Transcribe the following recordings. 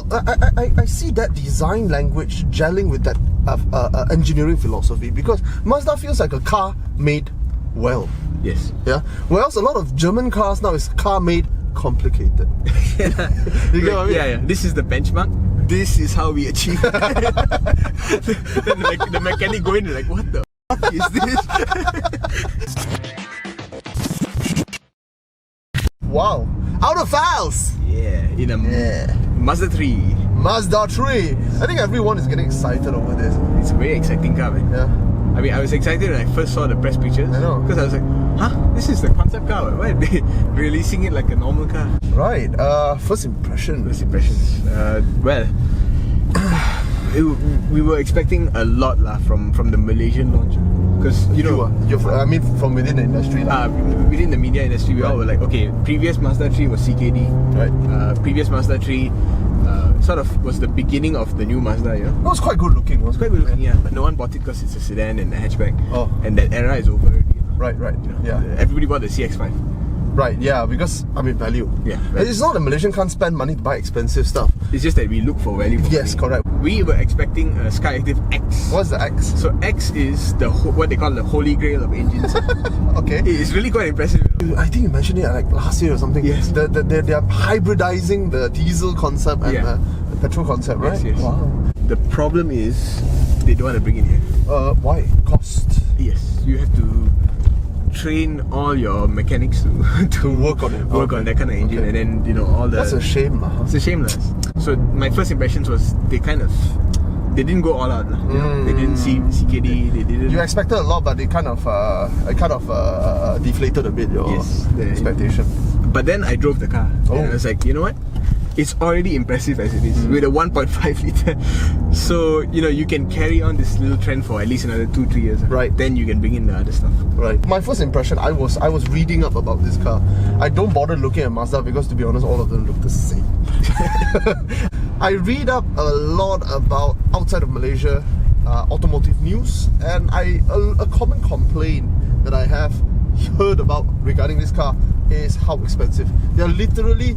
Well, I see that design language gelling with that engineering philosophy, because Mazda feels like a car made well. Yes. Yeah. Whereas a lot of German cars now is car made complicated. You get what I mean? Yeah. This is the benchmark. This is how we achieve. Then the mechanic go in like, what the fuck is this? Wow. Autophiles! Yeah, in a Mazda 3. Mazda 3! I think everyone is getting excited over this. It's a very exciting car, man. Yeah. I mean, I was excited when I first saw the press pictures. I know. Because I was like, huh? This is the concept car. Why are they releasing it like a normal car? Right. First impressions. Well, we were expecting a lot from the Malaysian launch. Because, I mean, from within the industry. Within the media industry, we all were like, okay, previous Mazda 3 was CKD. Right. Previous Mazda 3 sort of was the beginning of the new Mazda, you know? It was quite good looking. Yeah. But no one bought it because it's a sedan and a hatchback. Oh. And that era is over already. Right. Yeah. Everybody bought the CX-5. Right, yeah, because, I mean, value. Yeah. It's not that Malaysian can't spend money to buy expensive stuff. It's just that we look for value. Yes, correct. We were expecting a Skyactiv-X. What's the X? So X is what they call the holy grail of engines. Okay. It's really quite impressive. I think you mentioned it like last year or something. Yes. They're hybridizing the diesel concept and the petrol concept, right? Yes. Wow. The problem is they don't want to bring it here. Why? Cost. Yes. You have to train all your mechanics to work on it. Work on that kind of engine, and then all the. That's a shame, lah. It's a shame, lah. So my first impressions was they didn't go all out, They didn't see CKD. They didn't. You expected a lot, but they kind of deflated a bit your expectation. But then I drove the car, and I was like, you know what? It's already impressive as it is with a 1.5 litre. So you can carry on this little trend for at least another 2-3 years. Right. Then you can bring in the other stuff. Right. My first impression, I was reading up about this car. I don't bother looking at Mazda because, to be honest, all of them look the same. I read up a lot about outside of Malaysia automotive news, and a common complaint that I have heard about regarding this car is how expensive. They're literally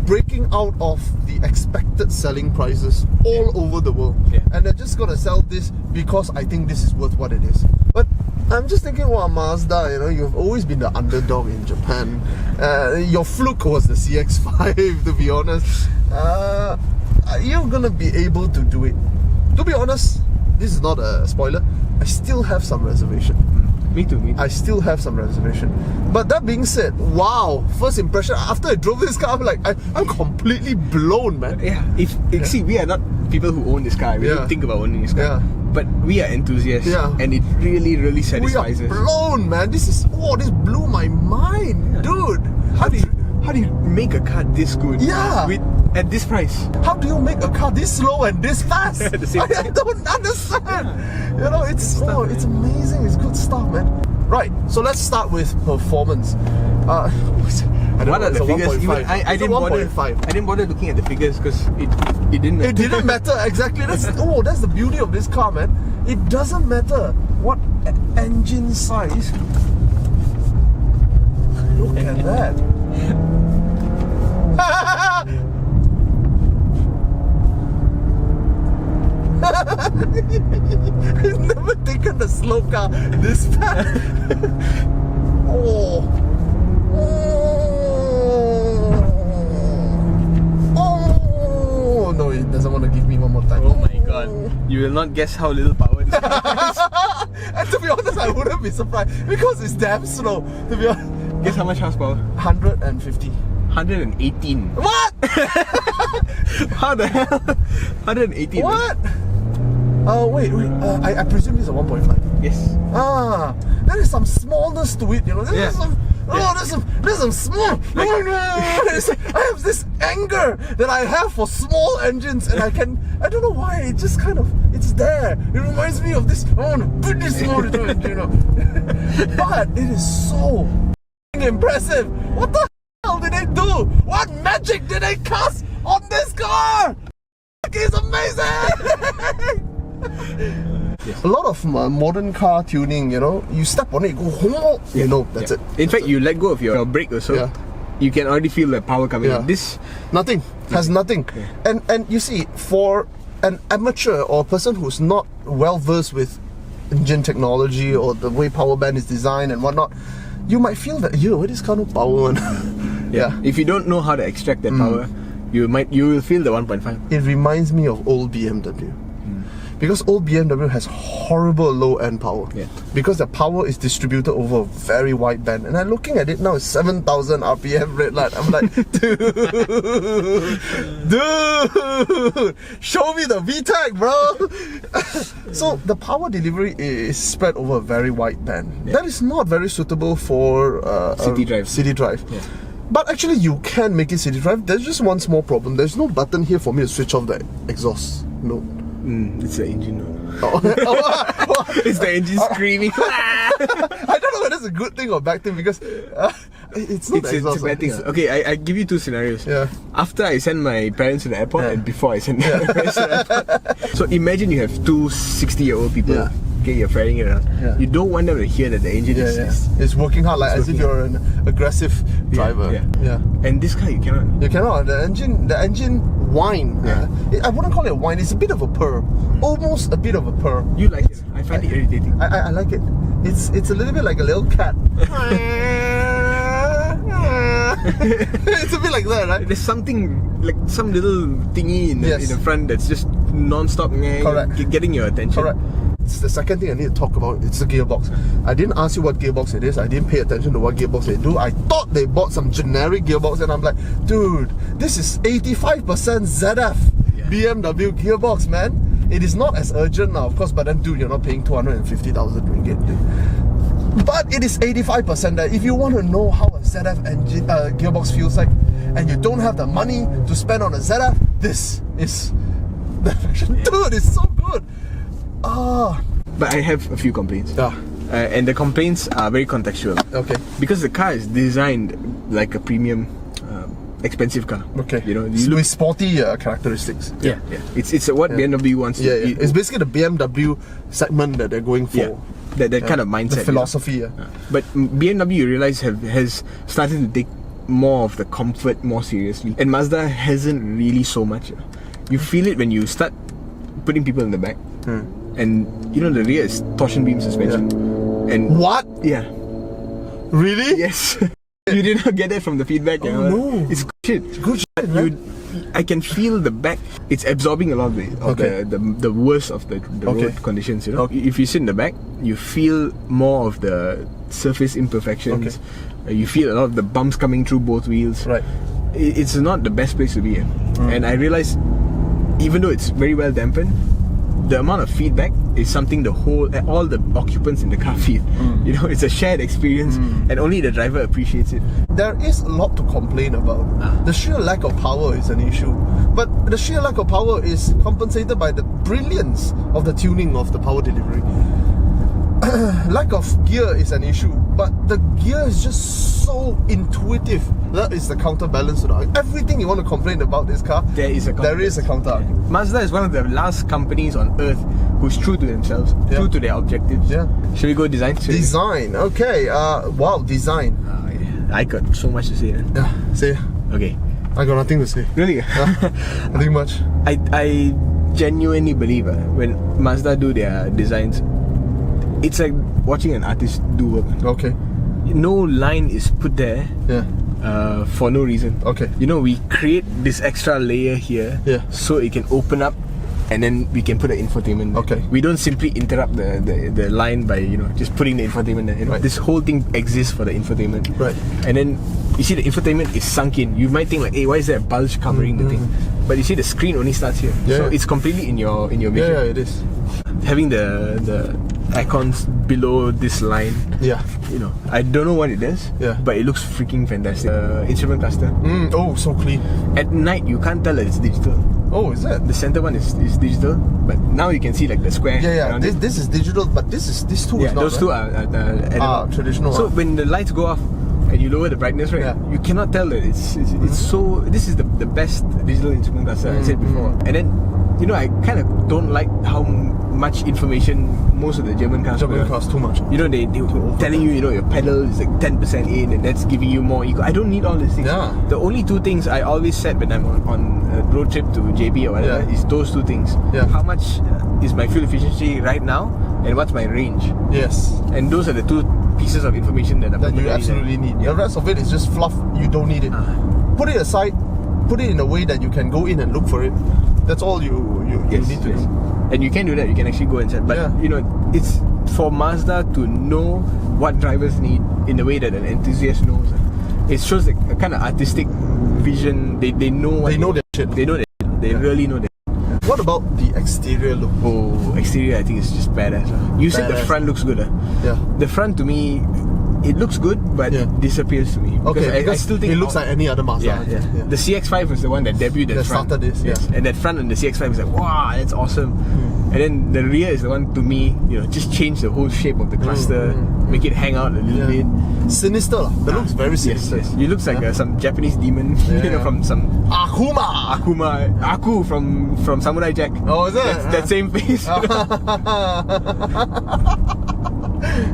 breaking out of the expected selling prices all over the world, and they're just gonna sell this because I think this is worth what it is. But I'm just thinking, wow, Mazda, you've always been the underdog in Japan. Your fluke was the CX-5, to be honest. You're gonna be able to do it. To be honest, this is not a spoiler, I still have some reservation. Me too. I still have some reservation. But that being said, wow, first impression, after I drove this car, I'm completely blown, man. Yeah. See, we are not people who own this car. We don't think about owning this car. Yeah. But we are enthusiasts, and it really, really satisfies us. We are blown, man. This blew my mind, dude. How do you make a car this good? Yeah. At this price? How do you make a car this slow and this fast? At the same time. I don't understand. It's amazing. It's good stuff, man. Right. So let's start with performance. What are the figures? I didn't bother. 1.5. I didn't bother looking at the figures because it didn't matter. It didn't matter, exactly. That's the beauty of this car, man. It doesn't matter what engine size. Look at that. I've never taken a slow car this fast. Oh no, it doesn't want to give me one more time. Oh my god. You will not guess how little power this car has. And to be honest, I wouldn't be surprised because it's damn slow. To be honest. Guess how much horsepower? 150. 118. What? How the hell? 118. What? Wait. I presume it's a 1.5. Yes. There is some smallness to it, There's some small. I have this anger that I have for small engines, and I don't know why. It just it's there. It reminds me of this. I want to put this small engine, But it is so impressive. What the hell did they do? What magic did they cast on this car? It's amazing. Yes. A lot of modern car tuning, you step on it, you go, that's it. In fact, you let go of your brake also, you can already feel the power coming in. This nothing. Has nothing. Yeah. And you see, for an amateur or a person who's not well versed with engine technology or the way power band is designed and whatnot, you might feel that this kind of power one. Yeah. If you don't know how to extract that power, you will feel the 1.5. It reminds me of old BMW. Because old BMW has horrible low end power. Yeah. Because the power is distributed over a very wide band. And I'm looking at it now, it's 7,000 RPM red light. I'm like, dude, show me the VTEC, bro. So the power delivery is spread over a very wide band. Yeah. That is not very suitable for city drive. City drive. Yeah. But actually, you can make it city drive. There's just one small problem. There's no button here for me to switch off the exhaust. No. It's the engine. Oh. It's the engine screaming. I don't know whether it's a good thing or bad thing because it's not the exhaust. It's a bad thing. Okay, I give you two scenarios. Yeah. After I send my parents to the airport and before I send my parents to the airport. So imagine you have two 60-year-old people. Yeah. Okay, you're ferrying it around. Yeah. You don't want them to hear that the engine is It's working hard, like as if you're an aggressive driver. Yeah. And this car you cannot. You cannot. The engine whine. Yeah. I wouldn't call it a whine. It's a bit of a purr, almost a bit of a purr. You like it? I find it irritating. I like it. It's a little bit like a little cat. It's a bit like that, right? There's something like some little thingy in the front that's just non-stop getting your attention. Correct. It's the second thing I need to talk about. It's the gearbox. I didn't ask you what gearbox it is. I didn't pay attention to what gearbox they do. I thought they bought some generic gearbox and I'm like, dude, this is 85% ZF BMW gearbox, man. It is not as urgent now, of course, but then dude, you're not paying 250,000 ringgit. But it is 85% that if you want to know how a ZF engine gearbox feels like and you don't have the money to spend on a ZF, this is the version. Dude, it's so good. But I have a few complaints. And the complaints are very contextual. Okay. Because the car is designed like a premium, expensive car. Okay. You know, with sporty characteristics. Yeah. It's what BMW wants. It's basically the BMW segment that they're going for. Yeah. That kind of mindset. The philosophy. But BMW, you realize, has started to take more of the comfort more seriously. And Mazda hasn't really so much. You feel it when you start putting people in the back. And you know the rear is torsion beam suspension. And what? Yeah. Really? Yes. You did not get that from the feedback. No. It's good shit. Good shit, right? I can feel the back. It's absorbing a lot of the worst of the road conditions. You know, if you sit in the back, you feel more of the surface imperfections. You feel a lot of the bumps coming through both wheels. Right. It's not the best place to be in. And I realized, even though it's very well dampened, the amount of feedback is something all the occupants in the car feel. You know, it's a shared experience and only the driver appreciates it. There is a lot to complain about. The sheer lack of power is an issue. But the sheer lack of power is compensated by the brilliance of the tuning of the power delivery. Lack of gear is an issue, but the gear is just so intuitive. That is the counterbalance to the everything you want to complain about this car. There is a counter. Mazda is one of the last companies on earth who's true to themselves, true to their objectives. Should we go design? Design, okay. Wow, design. I got so much to say. Say. Okay. I got nothing to say. Really? Nothing much. I genuinely believe when Mazda do their designs, it's like watching an artist do work. Okay. No line is put there for no reason. Okay. You know, we create this extra layer here so it can open up and then we can put an infotainment there. Okay. We don't simply interrupt the line by, you know, just putting the infotainment there. You know, this whole thing exists for the infotainment. Right. And then you see the infotainment is sunk in. You might think like, hey, why is there a bulge covering the thing? But you see the screen only starts here. So it's completely in your vision. Yeah, it is. Having the icons below this line. You know, I don't know what it is. But it looks freaking fantastic. Instrument cluster. Oh, so clean. At night you can't tell that it's digital. Oh, is it? The center one is digital, but now you can see like the square. This is digital, but this two is not. Those two are traditional. So when the lights go off and you lower the brightness, you cannot tell that it's so. This is the best digital instrument cluster I said before. And then, you know, I kind of don't like how much information most of the German cars too much. You know, they telling you, you know, your pedal is like 10% in and that's giving you more eco. I don't need all these things. The only two things I always set when I'm on a road trip to JB or whatever, Yeah. is those two things. Yeah. How much is my fuel efficiency right now, and what's my range? Yes. And those are the two pieces of information that That you absolutely need. Yeah. The rest of it is just fluff. You don't need it. Put it aside. Put it in a way that you can go in and look for it. That's all you Yes, need to yes. do. And you can do that. You can actually go and set. But Yeah. you know, it's for Mazda to know what drivers need in the way that an enthusiast knows. It shows a kind of artistic vision. They know what They know their shit. They know that. They Yeah. really know that. What about the exterior look? Oh, exterior, I think is just badass. You said the Badass. front looks good. Yeah. The front to me, it looks good, but Yeah. disappears to me. Okay, I because still think it looks like any other Mazda. Yeah. The CX-5 was the one that debuted that That front. started this, Yes. yeah. And that front on the CX-5 was like, wow, that's awesome. And then the rear is the one, to me, you know, just change the whole shape of the cluster, make it hang out a little bit. Sinister lah. That looks very Yes, sinister. yes. You looks like some Japanese demon, you know, Yeah. from some Akuma! Aku from Samurai Jack. Oh, is it? That same face.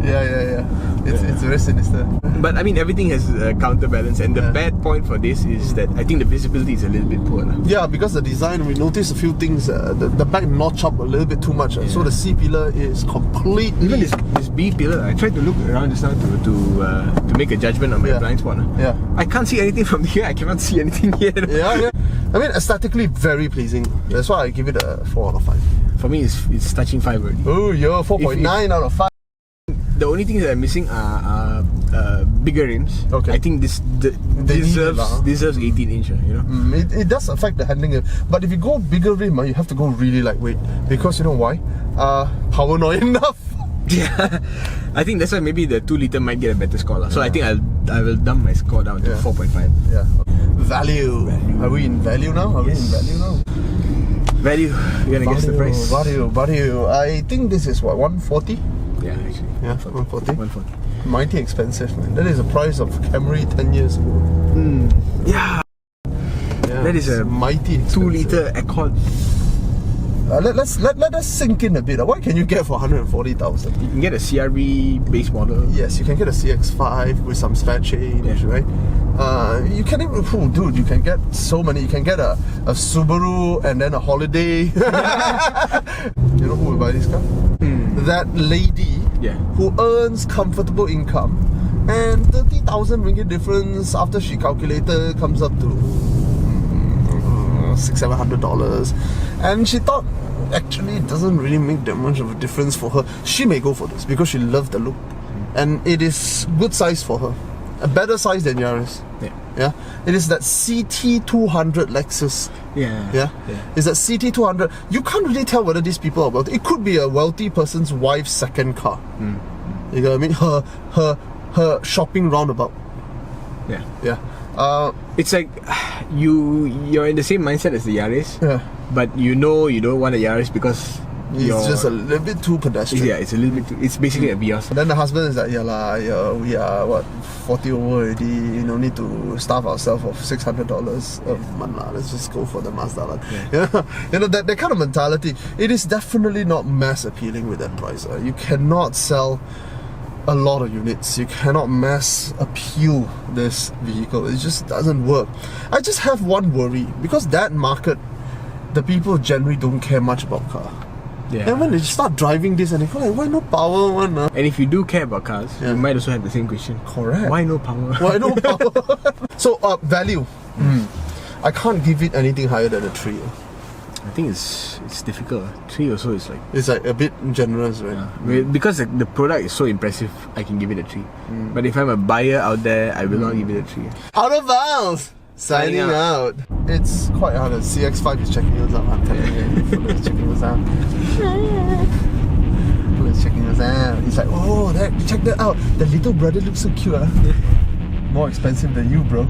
Yeah. It's very sinister. But I mean, everything has a counterbalance, and the Yeah. bad point for this is that I think the visibility is a little bit poor. Yeah, because the design, we noticed a few things. The back notch up a little bit too much. So the C pillar is completely. Even this B pillar, I tried to look around just now to make a judgment on my Yeah. blind spot. Yeah. I can't see anything from here. I cannot see anything here. Yeah. I mean, aesthetically very pleasing. That's why I give it a 4 out of 5. For me, it's touching 5 already. Oh, yeah, 4.9 out of 5. The only things that are missing are bigger rims. Okay. I think They need it lah. deserves 18-inch. You know. It does affect the handling, but if you go bigger rim, you have to go really lightweight because you know why? Power not enough. Yeah, I think that's why maybe the 2-liter might get a better score lah. So I think I will dump my score down to 4.5. Yeah. Value. Are we in value now? Value. You gonna guess the price? Value. I think this is what, 140? Yeah, actually. Yeah, 140. 140. Mighty expensive, man. That is the price of Camry 10 years ago. Yeah. Yeah, That is it's a mighty expensive. 2-liter Accord. Let us sink in a bit. What can you get for 140,000? You can get a CRV base model. Yes, you can get a CX-5 with some spare change, right? You can even, dude, you can get so many. You can get a Subaru and then a Holiday. You know who will buy this car? That lady who earns comfortable income, and 30,000 ringgit difference after she calculated comes up to $600-700, and she thought actually it doesn't really make that much of a difference for her. She may go for this because she loved the look, and it is good size for her, a better size than Yaris. Yeah, it is that CT200 Lexus. Yeah. It's that CT200. You can't really tell whether these people are wealthy. It could be a wealthy person's wife's second car. You know what I mean? Her shopping roundabout. Yeah. It's like you're in the same mindset as the Yaris. Yeah. But you know you don't want a Yaris because It's just a little bit too pedestrian. Yeah, it's a little bit. It's basically a Vios. Then the husband is like, we are what 40 over already. You know, need to starve ourselves of $600 a month. Let's just go for the Mazda. You know that kind of mentality. It is definitely not mass appealing with that price. You cannot sell a lot of units. You cannot mass appeal this vehicle. It just doesn't work. I just have one worry, because that market, the people generally don't care much about car. And when they start driving this and they go like, why no power one? And if you do care about cars, you might also have the same question. Correct. Why no power? Why no power? So value. I can't give it anything higher than a 3. I think it's difficult. 3 also is like, it's like a bit generous, right? Because the product is so impressive, I can give it a 3. But if I'm a buyer out there, I will not give it a 3. Autophiles! Signing out. It's quite hard. The CX-5 is checking us out. I'm telling you. It's checking us out. It's checking us out. He's like, oh, check that out. The little brother looks so cute. More expensive than you, bro.